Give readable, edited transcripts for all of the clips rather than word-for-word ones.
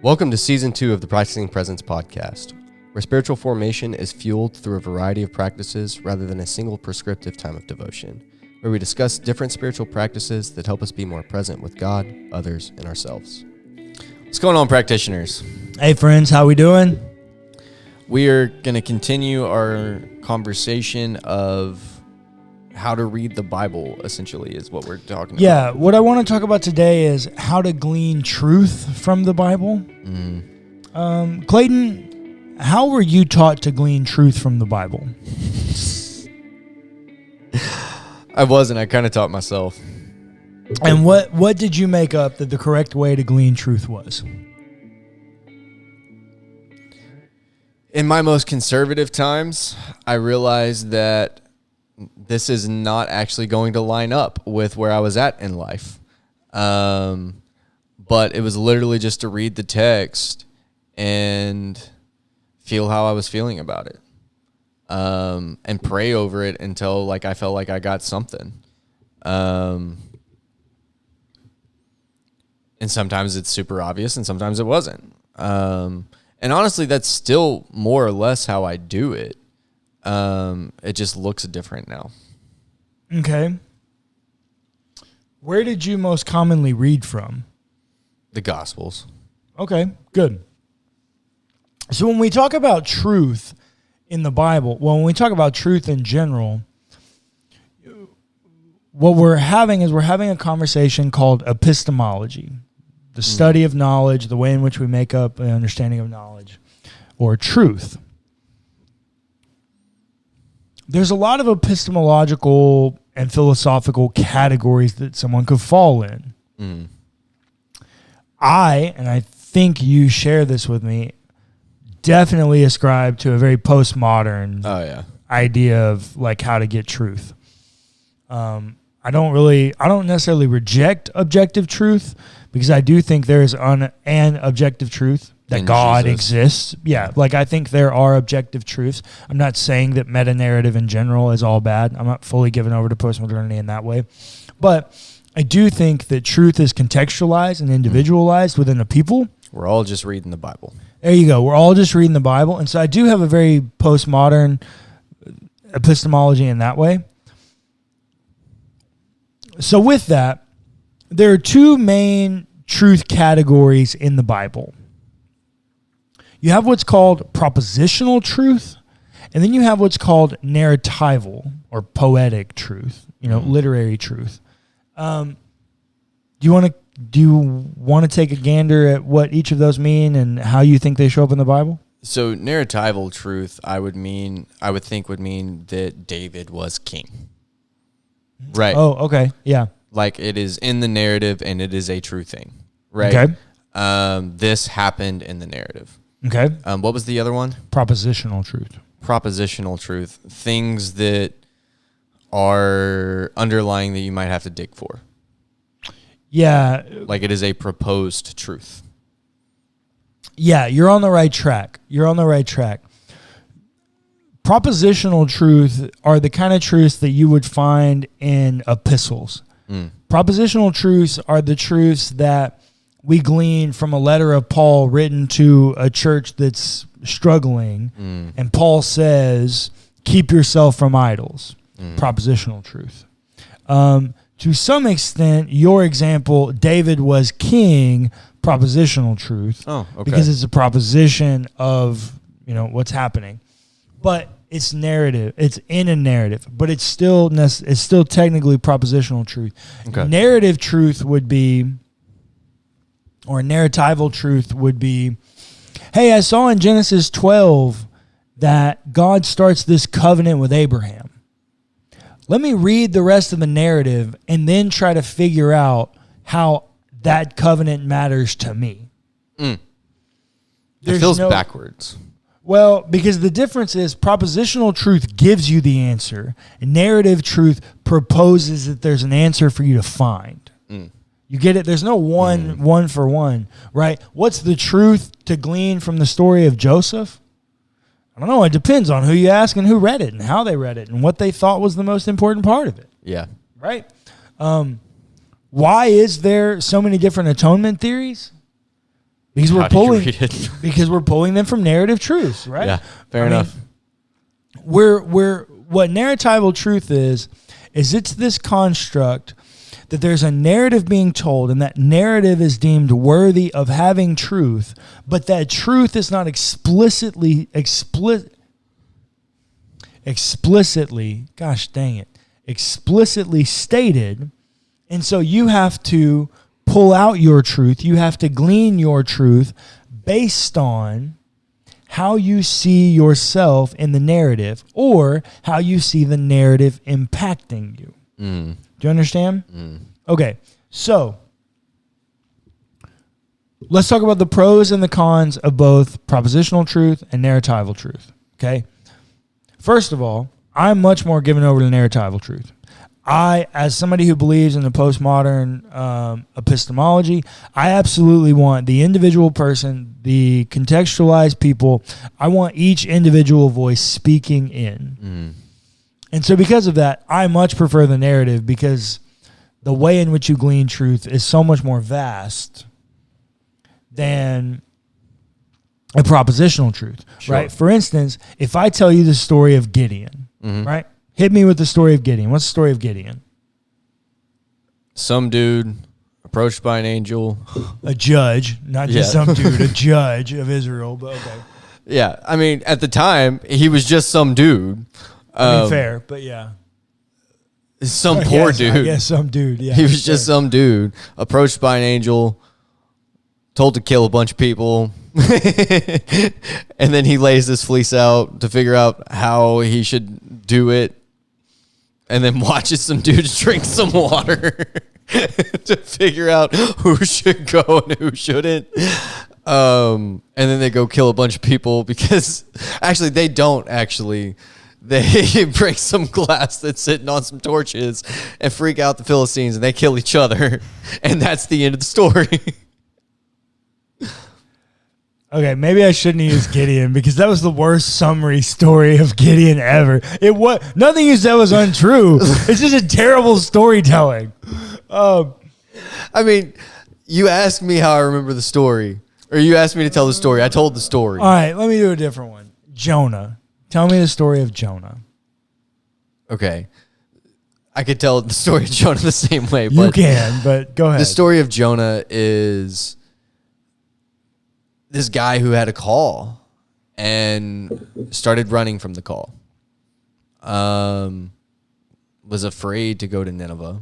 Welcome to Season 2 of the Practicing Presence podcast, where spiritual formation is fueled through a variety of practices rather than a single prescriptive time of devotion, where we discuss different spiritual practices that help us be more present with God, others, and ourselves. What's going on, practitioners? Hey, friends, how we doing? We are going to continue our conversation of how to read the Bible, essentially, is what we're talking about. Yeah, what I want to talk about today is how to glean truth from the Bible. Clayton, how were you taught to glean truth from the Bible? I wasn't. I kind of taught myself. And what did you make up that the correct way to glean truth was? In my most conservative times, I realized that this is not actually going to line up with where I was at in life. But it was literally just to read the text and feel how I was feeling about it. And pray over it until I felt like I got something. And sometimes it's super obvious and sometimes it wasn't. And honestly, that's still more or less how I do it. It just looks different now. Okay. Where did you most commonly read from? The Gospels. Okay, good. So when we talk about truth in the Bible, when we talk about truth in general, what we're having a conversation called epistemology, the study of knowledge, the way in which we make up an understanding of knowledge, or truth. There's a lot of epistemological and philosophical categories that someone could fall in. I think you share this with me, definitely ascribe to a very postmodern idea of how to get truth. I don't necessarily reject objective truth, because I do think there is an objective truth that God exists. Yeah, I think there are objective truths. I'm not saying that meta-narrative in general is all bad. I'm not fully given over to postmodernity in that way. But I do think that truth is contextualized and individualized within a people. We're all just reading the Bible. There you go. We're all just reading the Bible. And so I do have a very postmodern epistemology in that way. So with that, there are two main truth categories in the Bible. You have what's called propositional truth, and then you have what's called narratival or poetic truth, literary truth. Do you want to take a gander at what each of those mean and how you think they show up in the Bible? So narratival truth, I would think would mean that David was king. Right. Oh, okay. Yeah. It is in the narrative and it is a true thing. Right. Okay. This happened in the narrative. Okay. What was the other one? Propositional truth. Propositional truth. Things that are underlying that you might have to dig for. Yeah. It is a proposed truth. Yeah, you're on the right track. Propositional truth are the kind of truths that you would find in epistles. Propositional truths are the truths that we glean from a letter of Paul written to a church that's struggling. And Paul says, keep yourself from idols. Propositional truth. To some extent, your example, David was king, propositional truth. Oh, okay. Because it's a proposition of, what's happening. But it's narrative. It's in a narrative, but it's still technically propositional truth. Okay. Narrative truth would be, or narratival truth would be, hey, I saw in Genesis 12 that God starts this covenant with Abraham. Let me read the rest of the narrative and then try to figure out how that covenant matters to me. It feels backwards. Well, because the difference is propositional truth gives you the answer, and narrative truth proposes that there's an answer for you to find. You get it? There's no one for one, right? What's the truth to glean from the story of Joseph? I don't know. It depends on who you ask and who read it and how they read it and what they thought was the most important part of it. Yeah. Right? Why is there so many different atonement theories? Because we're pulling them from narrative truths, right? Yeah, fair enough. What narratival truth is it's this construct that there's a narrative being told, and that narrative is deemed worthy of having truth, but that truth is not explicitly, gosh dang it, explicitly stated, and so you have to pull out your truth, you have to glean your truth based on how you see yourself in the narrative or how you see the narrative impacting you. Do you understand? Okay, so let's talk about the pros and the cons of both propositional truth and narratival truth, okay? First of all, I'm much more given over to narratival truth. I, as somebody who believes in the postmodern epistemology, I absolutely want the individual person, the contextualized people, I want each individual voice speaking in. And so because of that, I much prefer the narrative because the way in which you glean truth is so much more vast than a propositional truth, right? For instance, if I tell you the story of Gideon, right? Hit me with the story of Gideon. What's the story of Gideon? Some dude approached by an angel. A judge, not just some dude, a judge of Israel, but okay. Yeah, I mean, at the time, he was just some dude. I mean, fair, but yeah. Some poor dude. I guess some dude, yeah. He was just some dude approached by an angel, told to kill a bunch of people. And then he lays this fleece out to figure out how he should do it. And then watches some dudes drink some water to figure out who should go and who shouldn't. And then they go kill a bunch of people because actually they don't actually. They break some glass that's sitting on some torches and freak out the Philistines and they kill each other. And that's the end of the story. Okay, maybe I shouldn't use Gideon because that was the worst summary story of Gideon ever. Nothing you said was untrue. It's just a terrible storytelling. I mean, you asked me how I remember the story, or you asked me to tell the story. I told the story. All right, let me do a different one. Jonah. Tell me the story of Jonah. Okay. I could tell the story of Jonah the same way. You can, but go ahead. The story of Jonah is this guy who had a call and started running from the call. Was afraid to go to Nineveh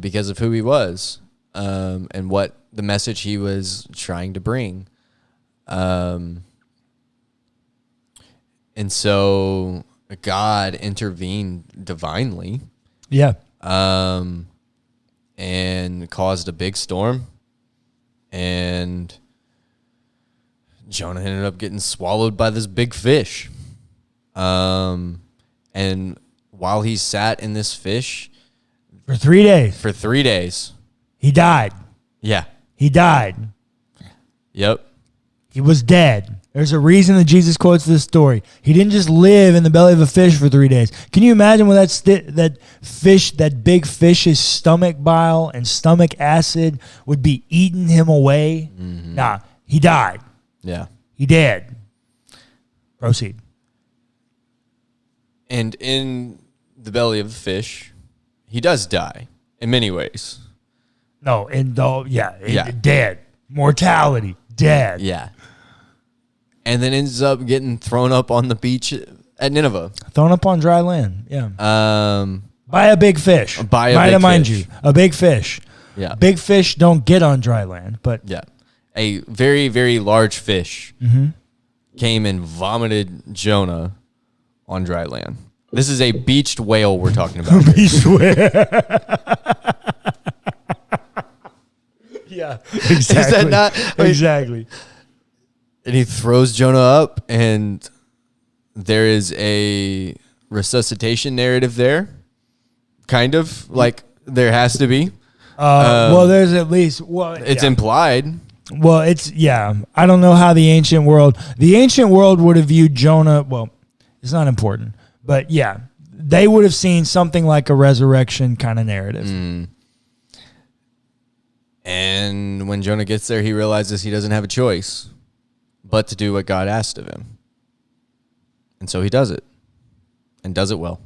because of who he was and what the message he was trying to bring. And so God intervened divinely. Yeah. And caused a big storm. And Jonah ended up getting swallowed by this big fish. And while he sat in this fish for 3 days, he died. Yeah. He died. Yep. He was dead. There's a reason that Jesus quotes this story. He didn't just live in the belly of a fish for 3 days. Can you imagine when that big fish's stomach bile and stomach acid would be eating him away? Mm-hmm. Nah, he died. Yeah. He dead. Proceed. And in the belly of the fish, he does die in many ways. No, dead. Mortality, dead. Yeah. And then ends up getting thrown up on the beach at Nineveh. Thrown up on dry land, yeah. By a big fish. By a big mind fish. you, a big fish. Yeah. Big fish don't get on dry land, but... Yeah. A very, very large fish came and vomited Jonah on dry land. This is a beached whale we're talking about. Beached whale. Yeah, exactly. Is that not? Exactly. And he throws Jonah up, and there is a resuscitation narrative there. Kind of. Like, there has to be. Well, there's at least... It's implied. Well, I don't know how the ancient world would have viewed Jonah. Well, it's not important, but yeah, they would have seen something like a resurrection kind of narrative. And when Jonah gets there, he realizes he doesn't have a choice but to do what God asked of him. And so he does it, and does it well.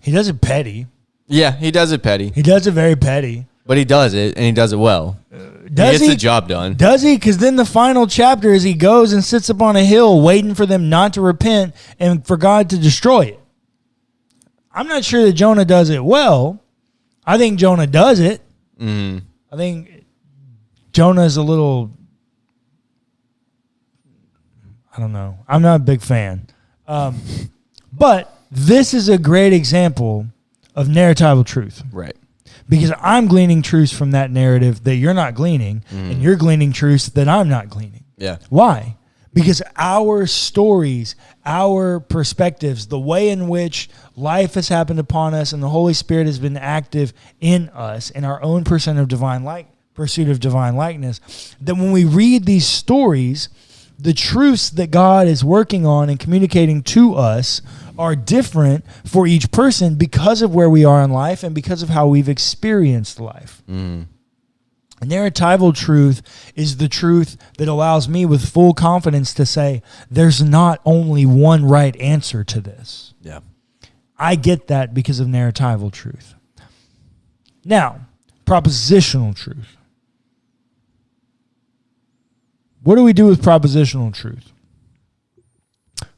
He does it petty. Yeah, he does it petty. He does it very petty. But he does it, and he does it well. He gets the job done. Does he? Because then the final chapter is he goes and sits up on a hill waiting for them not to repent and for God to destroy it. I'm not sure that Jonah does it well. I think Jonah does it. I think Jonah is a little... I don't know. I'm not a big fan. But this is a great example of narratival truth. Right. Because I'm gleaning truths from that narrative that you're not gleaning, and you're gleaning truths that I'm not gleaning. Yeah. Why? Because our stories, our perspectives, the way in which life has happened upon us and the Holy Spirit has been active in us in our own pursuit of divine likeness, that when we read these stories, the truths that God is working on and communicating to us are different for each person because of where we are in life and because of how we've experienced life. Narratival truth is the truth that allows me with full confidence to say, there's not only one right answer to this. Yeah. I get that because of narratival truth. Now, propositional truth. What do we do with propositional truth?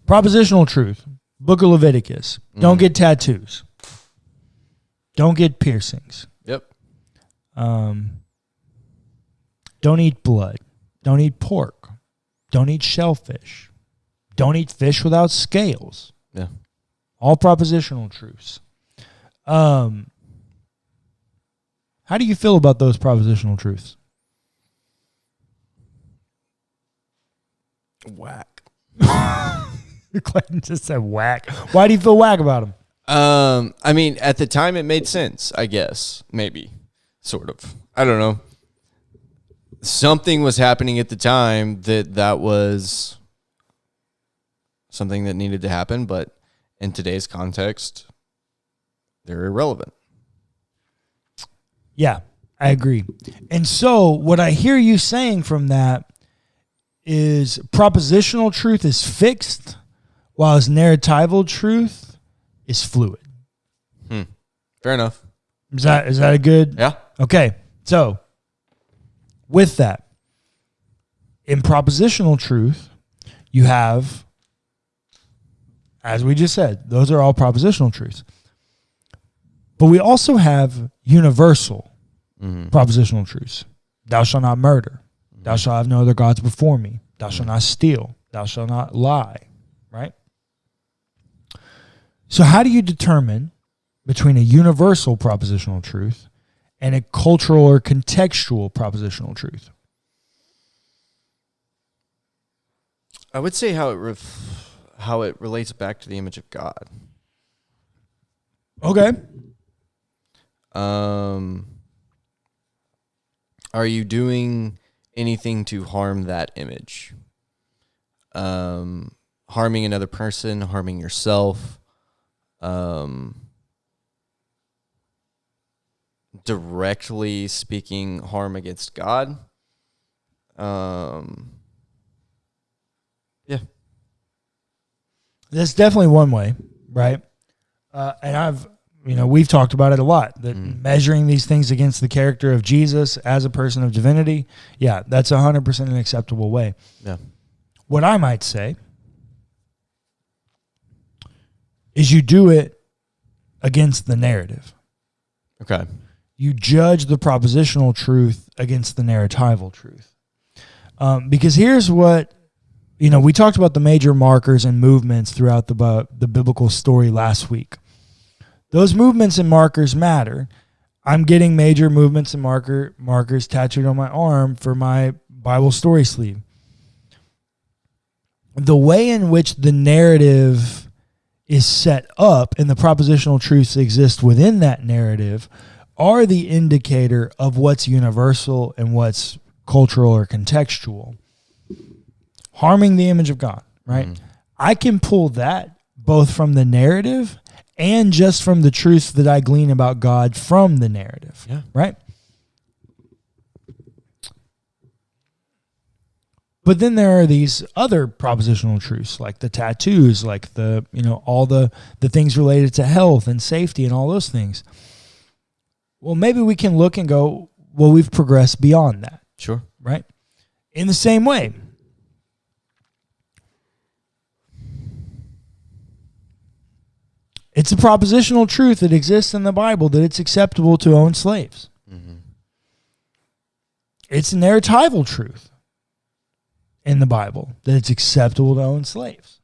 Propositional truth. Book of Leviticus. Don't get tattoos. Don't get piercings. Yep. Don't eat blood. Don't eat pork. Don't eat shellfish. Don't eat fish without scales. Yeah. All propositional truths. How do you feel about those propositional truths? Whack. Clayton just said whack. Why do you feel whack about them? I mean, at the time it made sense, I guess. Maybe. Sort of. I don't know. Something was happening at the time that was something that needed to happen, but in today's context, they're irrelevant. Yeah, I agree. And so what I hear you saying from that is propositional truth is fixed, while narratival truth is fluid. Fair enough. Is that a good? Yeah. Okay. So with that, in propositional truth, you have, as we just said, those are all propositional truths. But we also have universal propositional truths. Thou shalt not murder. Thou shalt have no other gods before me. Thou shalt not steal. Thou shalt not lie. Right? So how do you determine between a universal propositional truth and a cultural or contextual propositional truth? I would say how it relates back to the image of God. Okay. Are you doing anything to harm that image? Harming another person, harming yourself, directly speaking harm against God. Yeah. That's definitely one way, right? And we've talked about it a lot, that measuring these things against the character of Jesus as a person of divinity, yeah, that's 100% an acceptable way. Yeah. What I might say is you do it against the narrative. Okay. You judge the propositional truth against the narratival truth. Because here's what, we talked about the major markers and movements throughout the biblical story last week. Those movements and markers matter. I'm getting major movements and markers tattooed on my arm for my Bible story sleeve. The way in which the narrative is set up and the propositional truths exist within that narrative are the indicator of what's universal and what's cultural or contextual, harming the image of God, right? Mm-hmm. I can pull that both from the narrative and just from the truth that I glean about God from the narrative, right? But then there are these other propositional truths, like the tattoos, like the, all the things related to health and safety and all those things. Well, maybe we can look and go, well, we've progressed beyond that. Sure. Right? In the same way, it's a propositional truth that exists in the Bible that it's acceptable to own slaves. Mm-hmm. It's a narratival truth in the Bible that it's acceptable to own slaves.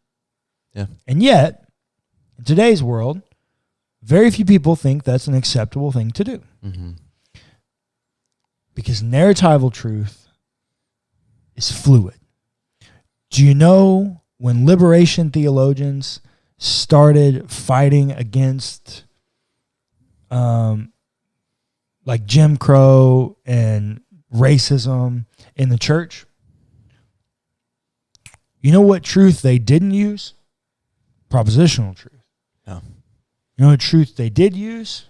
Yeah. And yet, in today's world, very few people think that's an acceptable thing to do. Mm-hmm. Because narratival truth is fluid. Do you know when liberation theologians started fighting against like Jim Crow and racism in the church? You know what truth they didn't use? Propositional truth. Yeah. You know what truth they did use?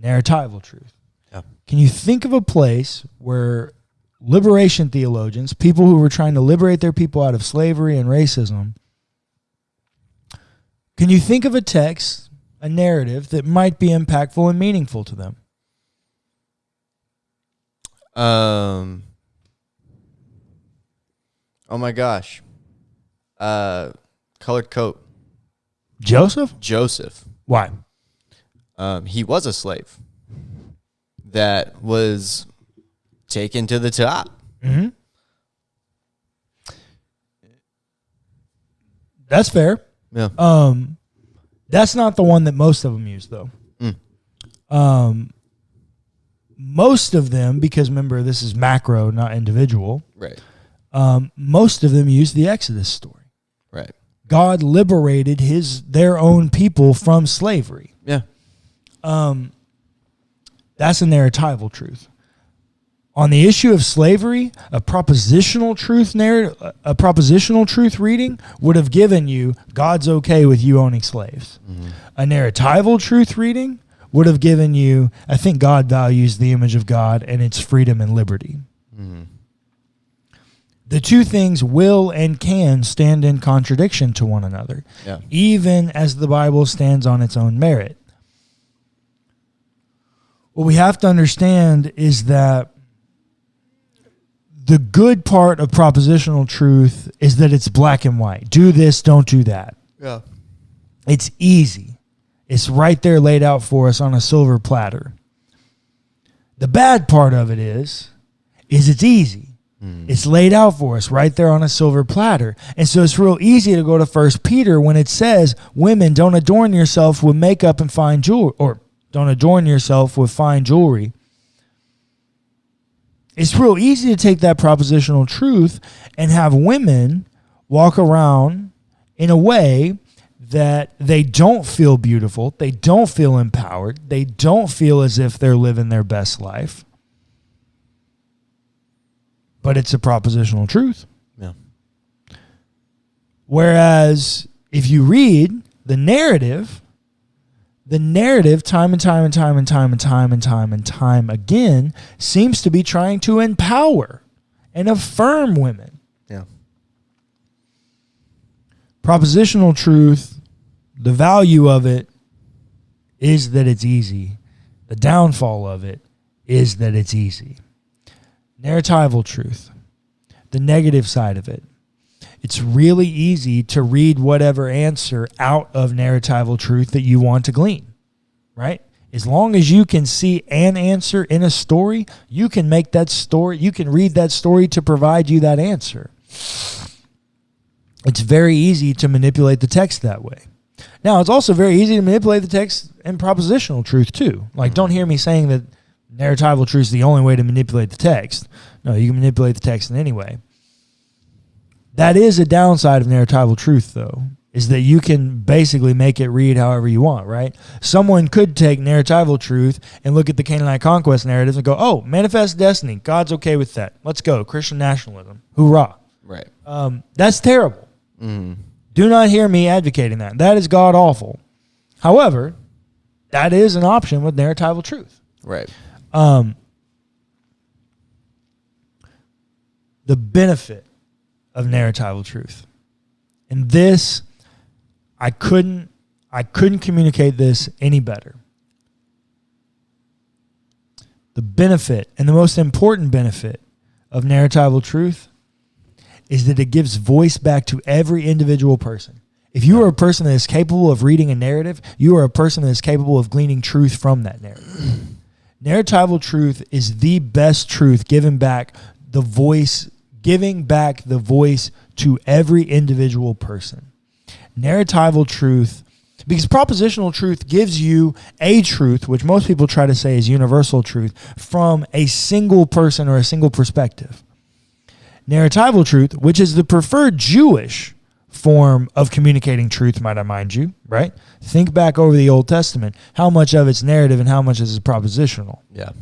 Narratival truth. Yeah. Can you think of a place where liberation theologians, people who were trying to liberate their people out of slavery and racism, can you think of a text, a narrative that might be impactful and meaningful to them? Oh my gosh. Colored coat. Joseph? Why? He was a slave that was taken to the top. Mm-hmm. That's fair. Yeah. That's not the one that most of them use, though. Most of them, because remember, this is macro, not individual. Right. Most of them use the Exodus story. Right. God liberated their own people from slavery. Yeah. That's a narratival truth. On the issue of slavery, a propositional truth reading would have given you God's okay with you owning slaves. Mm-hmm. A narratival truth reading would have given you, I think God values the image of God and its freedom and liberty. Mm-hmm. The two things will and can stand in contradiction to one another, even as the Bible stands on its own merit. What we have to understand is that the good part of propositional truth is that it's black and white. Do this, don't do that. Yeah. It's easy. It's right there laid out for us on a silver platter. The bad part of it is it's easy. It's laid out for us right there on a silver platter. And so it's real easy to go to 1 Peter when it says, women, don't adorn yourself with makeup and fine jewelry, or don't adorn yourself with fine jewelry. It's real easy to take that propositional truth and have women walk around in a way that they don't feel beautiful, they don't feel empowered, they don't feel as if they're living their best life. But it's a propositional truth. Yeah. Whereas if you read the narrative time and time and time and time and time and time and time again seems to be trying to empower and affirm women. Yeah. Propositional truth, the value of it is that it's easy. The downfall of it is that it's easy. Narratival truth, the negative side of it. It's really easy to read whatever answer out of narratival truth that you want to glean, right? As long as you can see an answer in a story, you can make that story, you can read that story to provide you that answer. It's very easy to manipulate the text that way. Now, it's also very easy to manipulate the text in propositional truth too. Like, don't hear me saying that narratival truth is the only way to manipulate the text. No, you can manipulate the text in any way. That is a downside of narratival truth, though, is that you can basically make it read however you want, right? Someone could take narratival truth and look at the Canaanite conquest narrative and go, oh, manifest destiny. God's okay with that. Let's go. Christian nationalism. Hoorah. Right. That's terrible. Mm-hmm. Do not hear me advocating that. That is God awful. However, that is an option with narratival truth. Right. The benefit of narratival truth. And this, I couldn't communicate this any better. The benefit, and the most important benefit of narratival truth, is that it gives voice back to every individual person. If you are a person that is capable of reading a narrative, you are a person that is capable of gleaning truth from that narrative. Narratival truth is the best truth, giving back the voice to every individual person. Narratival truth, because propositional truth gives you a truth, which most people try to say is universal truth, from a single person or a single perspective. Narratival truth, which is the preferred Jewish form of communicating truth, might I mind you, right? Think back over the Old Testament, how much of it's narrative and how much is propositional. Yeah.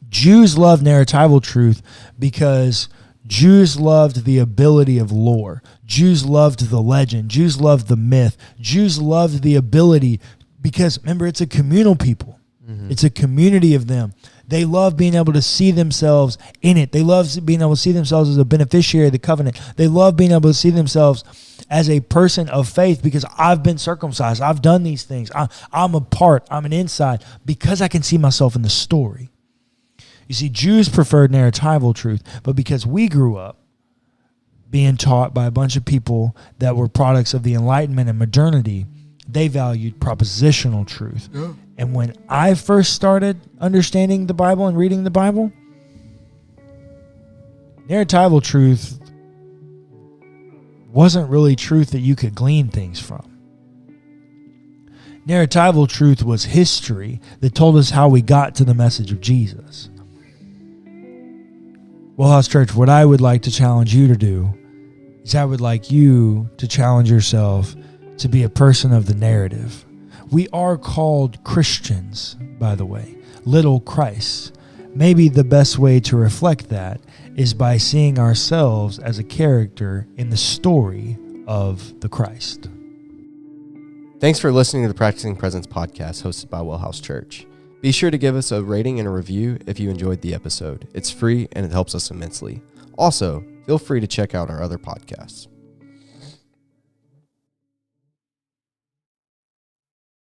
Jews love narratival truth because Jews loved the ability of lore. Jews loved the legend. Jews loved the myth. Jews loved the ability because, remember, it's a communal people. Mm-hmm. It's a community of them. They love being able to see themselves in it. They love being able to see themselves as a beneficiary of the covenant. They love being able to see themselves as a person of faith because I've been circumcised. I've done these things. I'm a part. I'm an inside because I can see myself in the story. You see, Jews preferred narratival truth, but because we grew up being taught by a bunch of people that were products of the Enlightenment and modernity, they valued propositional truth. Yeah. And when I first started understanding the Bible and reading the Bible, narratival truth wasn't really truth that you could glean things from. Narratival truth was history that told us how we got to the message of Jesus. WellHouse Church, what I would like to challenge you to do is I would like you to challenge yourself to be a person of the narrative. We are called Christians, by the way, little Christs. Maybe the best way to reflect that is by seeing ourselves as a character in the story of the Christ. Thanks for listening to the Practicing Presence podcast hosted by WellHouse Church. Be sure to give us a rating and a review if you enjoyed the episode. It's free and it helps us immensely. Also, feel free to check out our other podcasts.